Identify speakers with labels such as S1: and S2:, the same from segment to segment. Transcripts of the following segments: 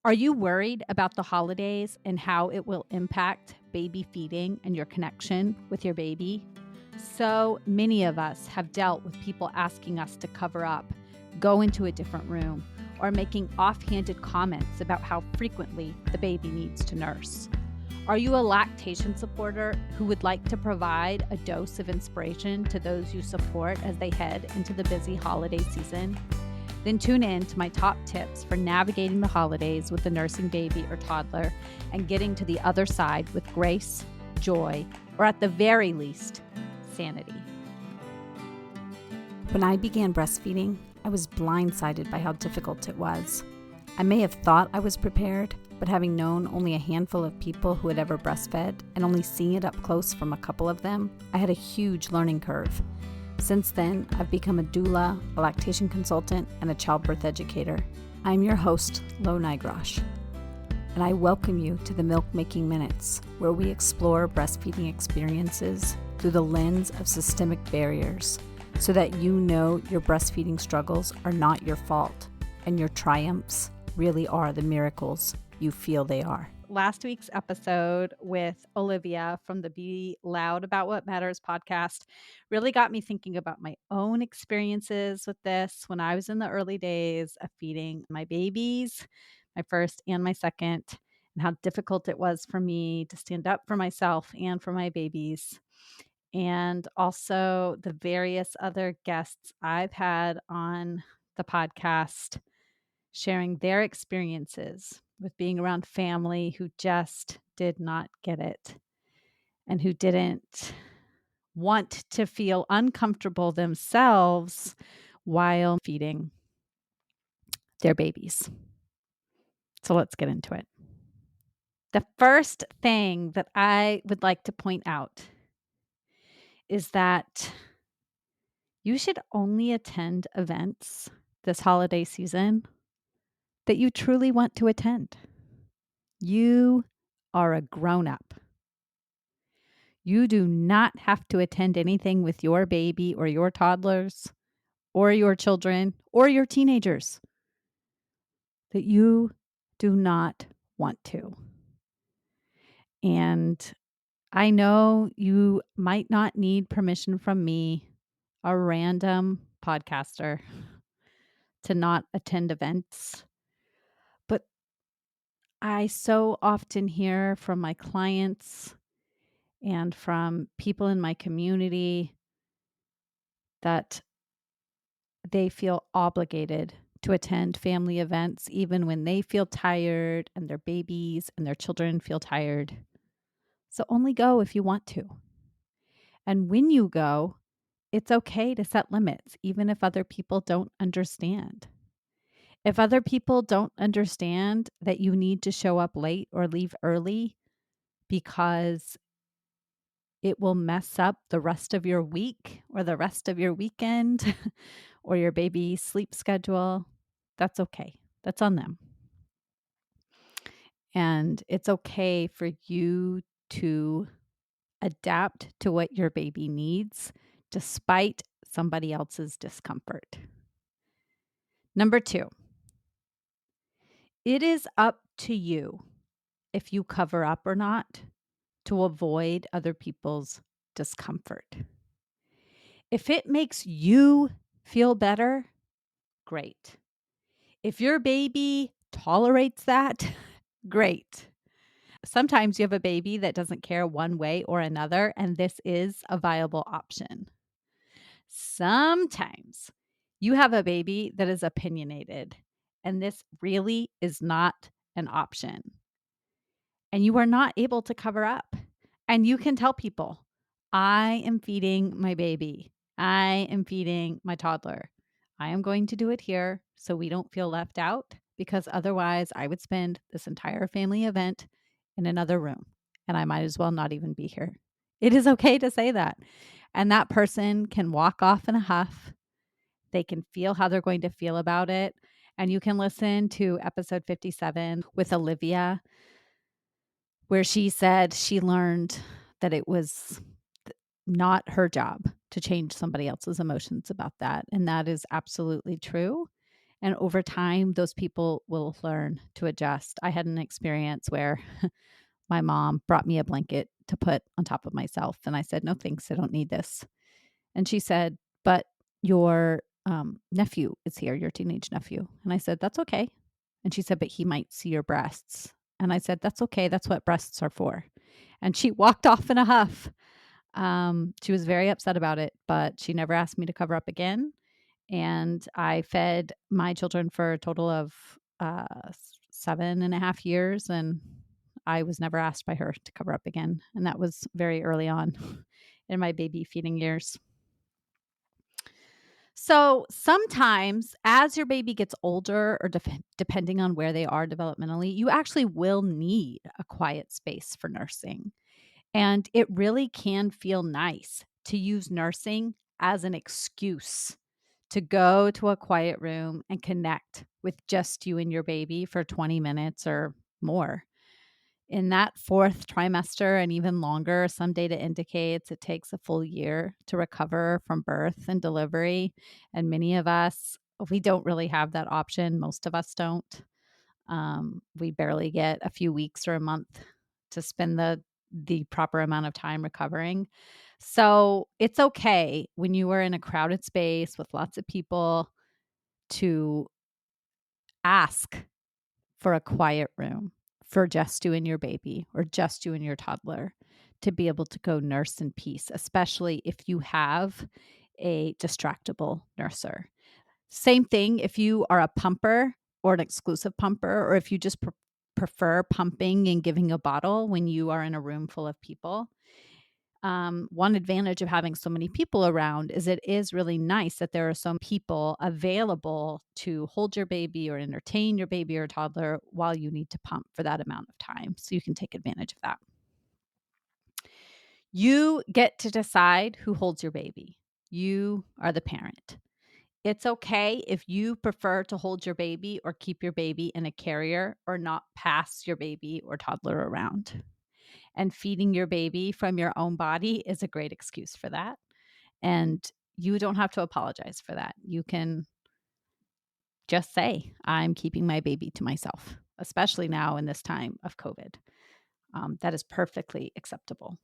S1: Are you worried about the holidays and how it will impact baby feeding and your connection with your baby? So many of us have dealt with people asking us to cover up, go into a different room, or making offhanded comments about how frequently the baby needs to nurse. Are you a lactation supporter who would like to provide a dose of inspiration to those you support as they head into the busy holiday season? Then tune in to my top tips for navigating the holidays with a nursing baby or toddler and getting to the other side with grace, joy, or at the very least, sanity.
S2: When I began breastfeeding, I was blindsided by how difficult it was. I may have thought I was prepared, but having known only a handful of people who had ever breastfed and only seeing it up close from a couple of them, I had a huge learning curve. Since then, I've become a doula, a lactation consultant, and a childbirth educator. I'm your host, Lo Nigrosh, and I welcome you to the Milk Making Minutes, where we explore breastfeeding experiences through the lens of systemic barriers, so that you know your breastfeeding struggles are not your fault, and your triumphs really are the miracles you feel they are.
S1: Last week's episode with Olivia from the Be Loud About What Matters podcast really got me thinking about my own experiences with this when I was in the early days of feeding my babies, my first and my second, and how difficult it was for me to stand up for myself and for my babies. And also the various other guests I've had on the podcast sharing their experiences with being around family who just did not get it and who didn't want to feel uncomfortable themselves while feeding their babies. So let's get into it. The first thing that I would like to point out is that you should only attend events this holiday season that you truly want to attend. You are a grown up. You do not have to attend anything with your baby or your toddlers or your children or your teenagers that you do not want to. And I know you might not need permission from me, a random podcaster, to not attend events. But I so often hear from my clients and from people in my community that they feel obligated to attend family events, even when they feel tired and their babies and their children feel tired. So only go if you want to. And when you go, it's okay to set limits, even if other people don't understand. If other people don't understand that you need to show up late or leave early because it will mess up the rest of your week or the rest of your weekend or your baby's sleep schedule, that's okay. That's on them. And it's okay for you to adapt to what your baby needs despite somebody else's discomfort. Number 2, it is up to you if you cover up or not to avoid other people's discomfort. If it makes you feel better, great. If your baby tolerates that, great. Sometimes you have a baby that doesn't care one way or another, and this is a viable option. Sometimes you have a baby that is opinionated, and this really is not an option. And you are not able to cover up. And you can tell people, I am feeding my baby. I am feeding my toddler. I am going to do it here so we don't feel left out, because otherwise I would spend this entire family event in another room and I might as well not even be here. It is okay to say that. And that person can walk off in a huff. They can feel how they're going to feel about it. And you can listen to episode 57 with Olivia, where she said she learned that it was not her job to change somebody else's emotions about that. And that is absolutely true. And over time, those people will learn to adjust. I had an experience where my mom brought me a blanket to put on top of myself, and I said, "No, thanks, I don't need this." And she said, "But your, nephew is here, your teenage nephew." And I said, "That's okay." And she said, "But he might see your breasts." And I said, "That's okay, that's what breasts are for." And she walked off in a huff. She was very upset about it, but she never asked me to cover up again. And I fed my children for a total of 7.5 years, and I was never asked by her to cover up again. And that was very early on in my baby feeding years. So sometimes, as your baby gets older, or depending on where they are developmentally, you actually will need a quiet space for nursing. And it really can feel nice to use nursing as an excuse to go to a quiet room and connect with just you and your baby for 20 minutes or more. In that fourth trimester and even longer, some data indicates it takes a full year to recover from birth and delivery. And many of us, we don't really have that option. Most of us don't. We barely get a few weeks or a month to spend the proper amount of time recovering. So it's okay when you are in a crowded space with lots of people to ask for a quiet room for just you and your baby or just you and your toddler to be able to go nurse in peace, especially if you have a distractible nurser. Same thing if you are a pumper or an exclusive pumper, or if you just prefer pumping and giving a bottle when you are in a room full of people. One advantage of having so many people around is it is really nice that there are some people available to hold your baby or entertain your baby or toddler while you need to pump for that amount of time. So you can take advantage of that. You get to decide who holds your baby. You are the parent. It's okay if you prefer to hold your baby or keep your baby in a carrier or not pass your baby or toddler around. And feeding your baby from your own body is a great excuse for that. And you don't have to apologize for that. You can just say, I'm keeping my baby to myself, especially now in this time of COVID. That is perfectly acceptable.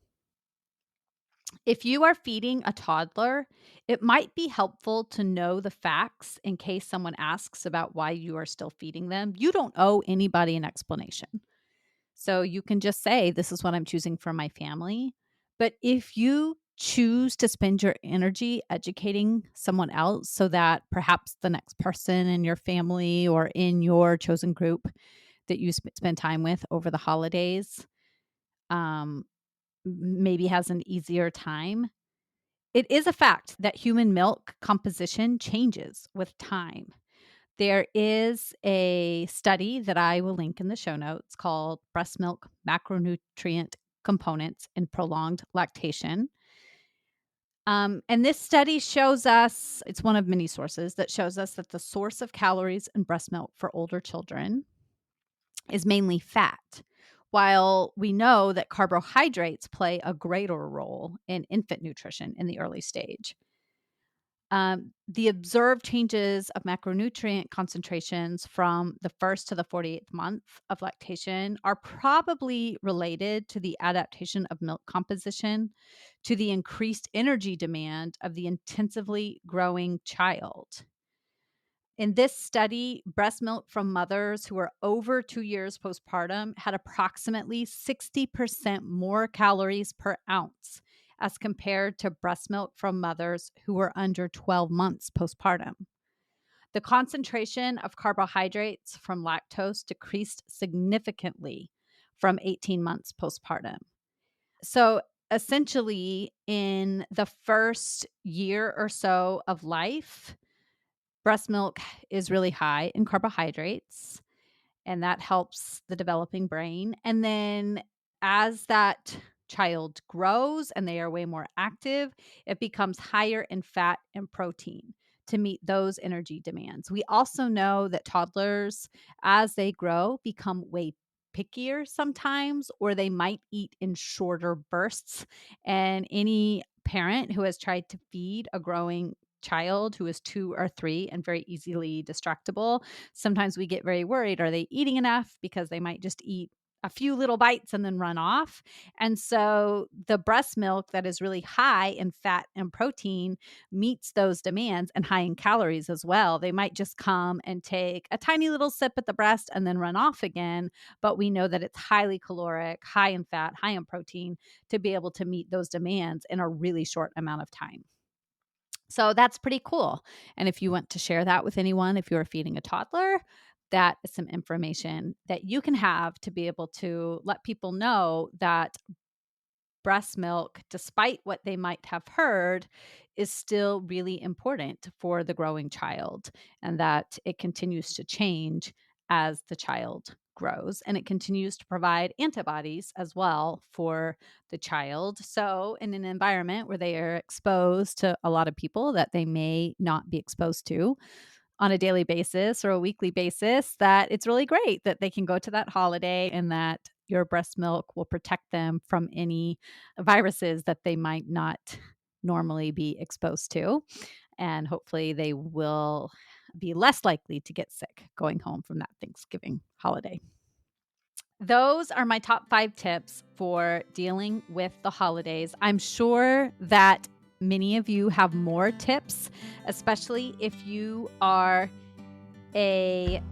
S1: If you are feeding a toddler, it might be helpful to know the facts in case someone asks about why you are still feeding them. You don't owe anybody an explanation. So you can just say, this is what I'm choosing for my family. But if you choose to spend your energy educating someone else so that perhaps the next person in your family or in your chosen group that you spend time with over the holidays um, maybe has an easier time, it is a fact that human milk composition changes with time. There is a study that I will link in the show notes called Breast Milk Macronutrient Components in Prolonged Lactation. And this study shows us, it's one of many sources that shows us that the source of calories in breast milk for older children is mainly fat, while we know that carbohydrates play a greater role in infant nutrition in the early stage. The observed changes of macronutrient concentrations from the first to the 48th month of lactation are probably related to the adaptation of milk composition to the increased energy demand of the intensively growing child. In this study, breast milk from mothers who were over 2 years postpartum had approximately 60% more calories per ounce as compared to breast milk from mothers who were under 12 months postpartum. The concentration of carbohydrates from lactose decreased significantly from 18 months postpartum. So essentially, in the first year or so of life, breast milk is really high in carbohydrates, and that helps the developing brain. And then as that child grows and they are way more active, it becomes higher in fat and protein to meet those energy demands. We also know that toddlers, as they grow, become way pickier sometimes, or they might eat in shorter bursts. And any parent who has tried to feed a growing child who is 2 or 3 and very easily distractible, sometimes we get very worried. Are they eating enough? Because they might just eat a few little bites and then run off. And so the breast milk that is really high in fat and protein meets those demands, and high in calories as well. They might just come and take a tiny little sip at the breast and then run off again. But we know that it's highly caloric, high in fat, high in protein to be able to meet those demands in a really short amount of time. So that's pretty cool. And if you want to share that with anyone, if you're feeding a toddler, that is some information that you can have to be able to let people know that breast milk, despite what they might have heard, is still really important for the growing child, and that it continues to change as the child grows, and it continues to provide antibodies as well for the child. So, in an environment where they are exposed to a lot of people that they may not be exposed to on a daily basis or a weekly basis, that it's really great that they can go to that holiday and that your breast milk will protect them from any viruses that they might not normally be exposed to. And hopefully, they will be less likely to get sick going home from that Thanksgiving holiday. Those are my top 5 tips for dealing with the holidays. I'm sure that many of you have more tips, especially if you are a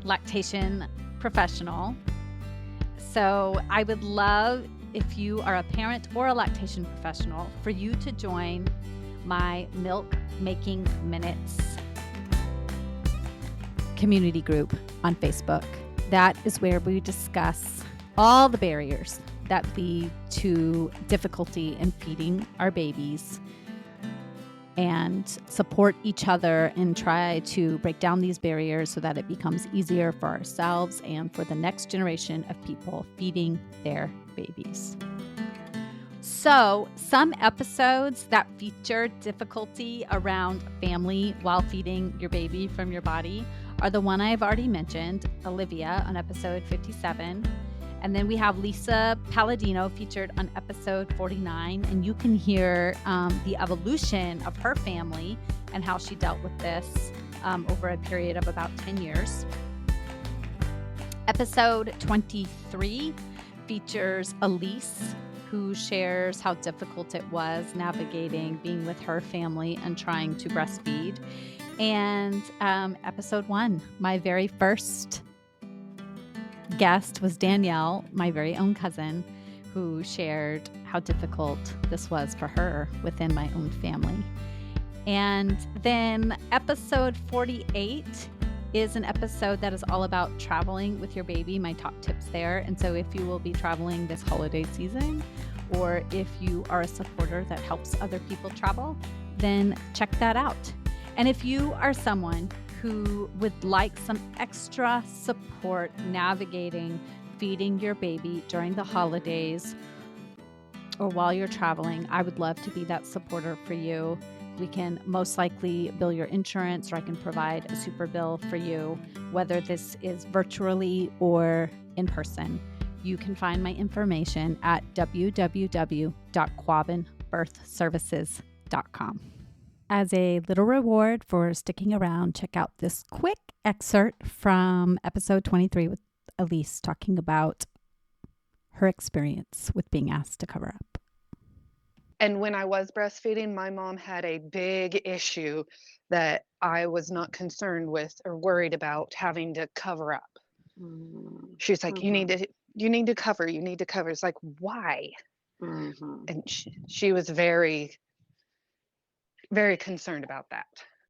S1: lactation professional. So I would love, if you are a parent or a lactation professional, for you to join my Milk Making Minutes community group on Facebook. That is where we discuss all the barriers that lead to difficulty in feeding our babies and support each other and try to break down these barriers so that it becomes easier for ourselves and for the next generation of people feeding their babies. So, some episodes that feature difficulty around family while feeding your baby from your body are the one I've already mentioned, Olivia on episode 57. And then we have Lisa Palladino featured on episode 49. And you can hear the evolution of her family and how she dealt with this over a period of about 10 years. Episode 23 features Elise, who shares how difficult it was navigating being with her family and trying to breastfeed. And episode 1, my very first guest was Danielle, my very own cousin, who shared how difficult this was for her within my own family. And then episode 48 is an episode that is all about traveling with your baby, my top tips there. And so if you will be traveling this holiday season, or if you are a supporter that helps other people travel, then check that out. And if you are someone who would like some extra support navigating feeding your baby during the holidays or while you're traveling, I would love to be that supporter for you. We can most likely bill your insurance, or I can provide a super bill for you, whether this is virtually or in person. You can find my information at www.quabbinbirthservices.com. As a little reward for sticking around, check out this quick excerpt from episode 23 with Elise talking about her experience with being asked to cover up.
S3: And when I was breastfeeding, my mom had a big issue that I was not concerned with or worried about having to cover up. She's like, you need to cover, you need to cover. It's like, why? And she was very, very concerned about that.